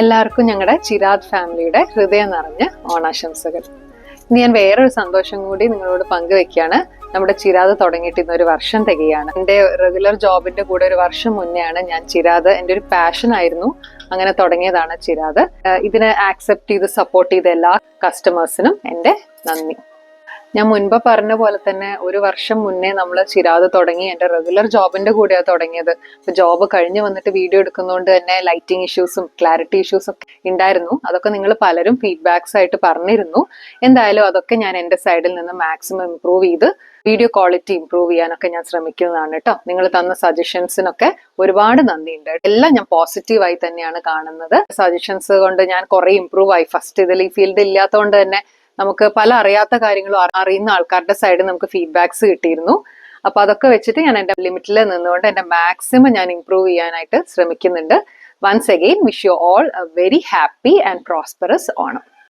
എല്ലാവർക്കും ഞങ്ങളുടെ ചിരാദ് ഫാമിലിയുടെ ഹൃദയം നിറഞ്ഞ ഓണാശംസകൾ. ഇനി ഞാൻ വേറൊരു സന്തോഷം കൂടി നിങ്ങളോട് പങ്കുവെക്കുകയാണ്. നമ്മുടെ ചിരാദ് തുടങ്ങിയിട്ട് ഇന്നൊരു വർഷം തികയാണ്. എൻ്റെ റെഗുലർ ജോബിന്റെ കൂടെ ഒരു വർഷം മുന്നെയാണ് ഞാൻ ചിരാദ്, എൻ്റെ ഒരു പാഷൻ ആയിരുന്നു, അങ്ങനെ തുടങ്ങിയതാണ് ചിരാദ്. ഇതിനെ ആക്സെപ്റ്റ് ചെയ്ത് സപ്പോർട്ട് ചെയ്ത എല്ലാ കസ്റ്റമേഴ്സിനും എൻ്റെ നന്ദി. ഞാൻ മുൻപ് പറഞ്ഞ പോലെ തന്നെ ഒരു വർഷം മുന്നേ നമ്മൾ ചിരാദ് തുടങ്ങി. എൻ്റെ റെഗുലർ ജോബിന്റെ കൂടെയാണ് തുടങ്ങിയത്. ഇപ്പൊ ജോബ് കഴിഞ്ഞ് വന്നിട്ട് വീഡിയോ എടുക്കുന്നതുകൊണ്ട് തന്നെ ലൈറ്റിംഗ് ഇഷ്യൂസും ക്ലാരിറ്റി ഇഷ്യൂസും ഒക്കെ ഉണ്ടായിരുന്നു. അതൊക്കെ നിങ്ങൾ പലരും ഫീഡ്ബാക്സ് ആയിട്ട് പറഞ്ഞിരുന്നു. എന്തായാലും അതൊക്കെ ഞാൻ എൻ്റെ സൈഡിൽ നിന്ന് മാക്സിമം ഇംപ്രൂവ് ചെയ്ത് വീഡിയോ ക്വാളിറ്റി ഇംപ്രൂവ് ചെയ്യാനൊക്കെ ഞാൻ ശ്രമിക്കുന്നതാണ് കേട്ടോ. നിങ്ങൾ തന്ന സജഷൻസിനൊക്കെ ഒരുപാട് നന്ദിയുണ്ട്. എല്ലാം ഞാൻ പോസിറ്റീവായി തന്നെയാണ് കാണുന്നത്. സജഷൻസ് കൊണ്ട് ഞാൻ കുറെ ഇംപ്രൂവ് ആയി. ഫസ്റ്റ് ഇതിൽ ഈ ഫീൽഡ് ഇല്ലാത്തതുകൊണ്ട് തന്നെ നമുക്ക് പല അറിയാത്ത കാര്യങ്ങളും അറിയുന്ന ആൾക്കാരുടെ സൈഡിൽ നമുക്ക് ഫീഡ്ബാക്സ് കിട്ടിയിരുന്നു. അപ്പൊ അതൊക്കെ വെച്ചിട്ട് ഞാൻ എൻ്റെ ലിമിറ്റിൽ നിന്നുകൊണ്ട് എൻ്റെ മാക്സിമം ഞാൻ ഇംപ്രൂവ് ചെയ്യാനായിട്ട് ശ്രമിക്കുന്നുണ്ട്. Once again wish you all a very happy and prosperous Onam.